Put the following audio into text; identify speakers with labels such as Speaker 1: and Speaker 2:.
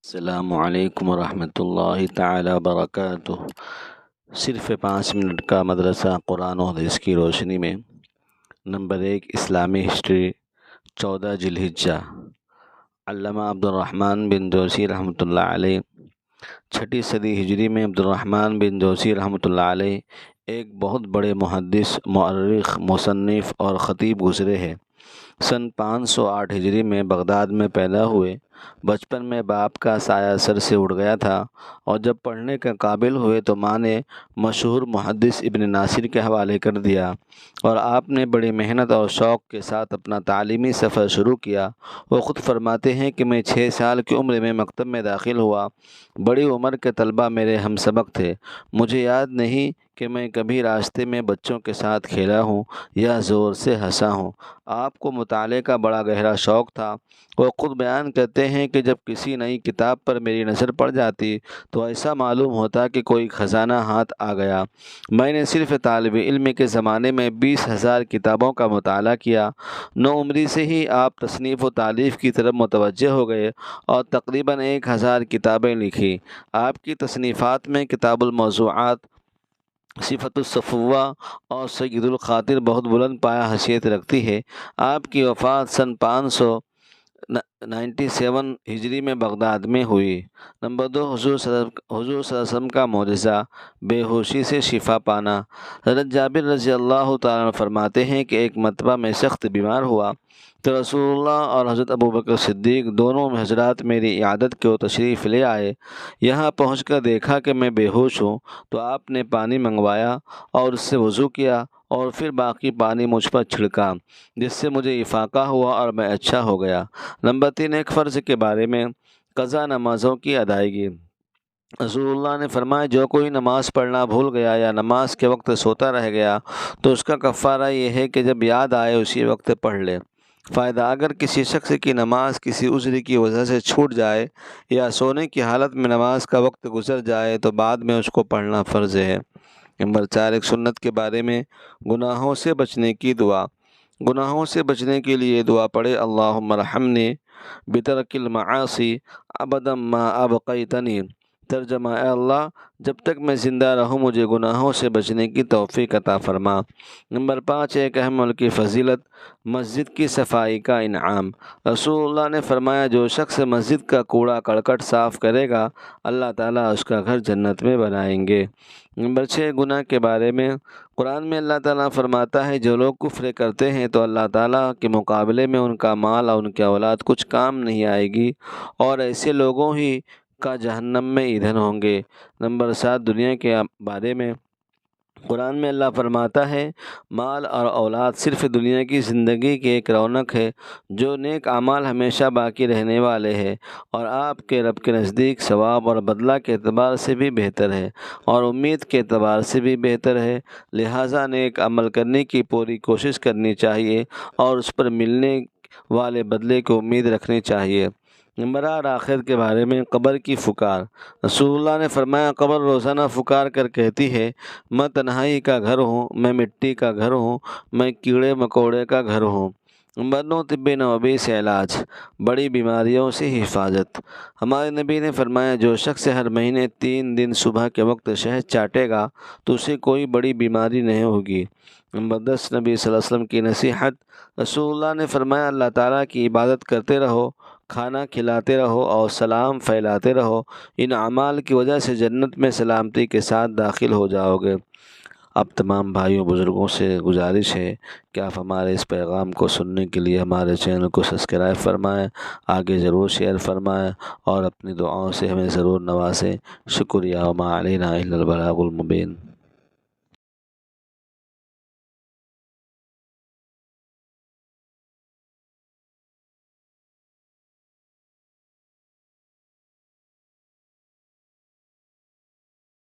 Speaker 1: السلام علیکم ورحمۃ اللہ تعالی وبرکاتہ۔ صرف 5 منٹ کا مدرسہ قرآن و حدیث کی روشنی میں۔ نمبر 1، اسلامی ہسٹری 14 ذی الحجہ۔ علامہ عبد الرحمن بن جوزی رحمۃ اللہ علیہ 6 صدی ہجری میں عبد الرحمن بن جوزی رحمۃ اللہ علیہ ایک بہت بڑے محدث، مؤرخ، مصنف اور خطیب گزرے ہیں۔ سن 508 ہجری میں بغداد میں پیدا ہوئے۔ بچپن میں باپ کا سایہ سر سے اڑ گیا تھا، اور جب پڑھنے کے قابل ہوئے تو ماں نے مشہور محدث ابن ناصر کے حوالے کر دیا، اور آپ نے بڑی محنت اور شوق کے ساتھ اپنا تعلیمی سفر شروع کیا۔ وہ خود فرماتے ہیں کہ میں 6 سال کی عمر میں مکتب میں داخل ہوا۔ بڑی عمر کے طلبہ میرے ہم سبق تھے۔ مجھے یاد نہیں کہ میں کبھی راستے میں بچوں کے ساتھ کھیلا ہوں یا زور سے ہنسا ہوں۔ آپ کو مطالعے کا بڑا گہرا شوق تھا۔ وہ خود بیان کرتے ہیں کہ جب کسی نئی کتاب پر میری نظر پڑ جاتی تو ایسا معلوم ہوتا کہ کوئی خزانہ ہاتھ آ گیا۔ میں نے صرف طالب علم کے زمانے میں 20,000 کتابوں کا مطالعہ کیا۔ نوعمری سے ہی آپ تصنیف و تالیف کی طرف متوجہ ہو گئے اور تقریباً 1,000 کتابیں لکھی۔ آپ کی تصنیفات میں کتاب الموضوعات، صفت الصفوہ اور سید الخاطر بہت بلند پایہ حیثیت رکھتی ہے۔ آپ کی وفات سن 597 ہجری میں بغداد میں ہوئی۔ نمبر 2، حضور صلی اللہ علیہ وسلم کا معجزہ، بے ہوشی سے شفا پانا۔ حضرت جابر رضی اللہ تعالیٰ عنہ فرماتے ہیں کہ ایک مرتبہ میں سخت بیمار ہوا تو رسول اللہ اور حضرت ابوبکر صدیق دونوں حضرات میری عیادت کو تشریف لے آئے۔ یہاں پہنچ کر دیکھا کہ میں بے ہوش ہوں تو آپ نے پانی منگوایا اور اس سے وضو کیا، اور پھر باقی پانی مجھ پر چھڑکا، جس سے مجھے افاقہ ہوا اور میں اچھا ہو گیا۔ نمبر 3، ایک فرض کے بارے میں، قضا نمازوں کی ادائیگی۔ رسول اللہ نے فرمایا جو کوئی نماز پڑھنا بھول گیا یا نماز کے وقت سوتا رہ گیا تو اس کا کفارہ یہ ہے کہ جب یاد آئے اسی وقت پڑھ لے۔ فائدہ، اگر کسی شخص کی نماز کسی عذر کی وجہ سے چھوٹ جائے یا سونے کی حالت میں نماز کا وقت گزر جائے تو بعد میں اس کو پڑھنا فرض ہے۔ نمبر 4، ایک سنت کے بارے میں، گناہوں سے بچنے کی دعا۔ گناہوں سے بچنے کے لیے دعا پڑھے، اللہم ارحمنی بترک المعاصی ابدا ما ابقیتنی۔ ترجمہ، اے اللہ جب تک میں زندہ رہوں مجھے گناہوں سے بچنے کی توفیق عطا فرما۔ نمبر 5، ایک اہم عمل کی فضیلت، مسجد کی صفائی کا انعام۔ رسول اللہ نے فرمایا جو شخص مسجد کا کوڑا کرکٹ صاف کرے گا اللہ تعالیٰ اس کا گھر جنت میں بنائیں گے۔ نمبر 6، گناہ کے بارے میں، قرآن میں اللہ تعالیٰ فرماتا ہے جو لوگ کفر کرتے ہیں تو اللہ تعالیٰ کے مقابلے میں ان کا مال اور ان کی اولاد کچھ کام نہیں آئے گی، اور ایسے لوگوں ہی کا جہنم میں ایندھن ہوں گے۔ نمبر 7، دنیا کے بارے میں، قرآن میں اللہ فرماتا ہے مال اور اولاد صرف دنیا کی زندگی کی ایک رونق ہے، جو نیک اعمال ہمیشہ باقی رہنے والے ہیں اور آپ کے رب کے نزدیک ثواب اور بدلہ کے اعتبار سے بھی بہتر ہے اور امید کے اعتبار سے بھی بہتر ہے۔ لہٰذا نیک عمل کرنے کی پوری کوشش کرنی چاہیے اور اس پر ملنے والے بدلے کی امید رکھنی چاہیے۔ نمبر 8، آخرت کے بارے میں، قبر کی پکار۔ رسول اللہ نے فرمایا قبر روزانہ پکار کر کہتی ہے میں تنہائی کا گھر ہوں، میں مٹی کا گھر ہوں، میں کیڑے مکوڑے کا گھر ہوں۔ نمبر 9، طب نبوی سے علاج، بڑی بیماریوں سے حفاظت۔ ہمارے نبی نے فرمایا جو شخص ہر مہینے 3 دن صبح کے وقت شہد چاٹے گا تو اسے کوئی بڑی بیماری نہیں ہوگی۔ نمبر 10، نبی صلی اللہ علیہ وسلم کی نصیحت۔ رسول اللہ نے فرمایا اللہ تعالیٰ کی عبادت کرتے رہو، کھانا کھلاتے رہو اور سلام پھیلاتے رہو، ان اعمال کی وجہ سے جنت میں سلامتی کے ساتھ داخل ہو جاؤ گے۔ اب تمام بھائیوں بزرگوں سے گزارش ہے کہ آپ ہمارے اس پیغام کو سننے کے لیے ہمارے چینل کو سبسکرائب فرمائیں، آگے ضرور شیئر فرمائیں اور اپنی دعاؤں سے ہمیں ضرور نوازیں۔ شکریہ، وما علینا الا البلاغ المبین۔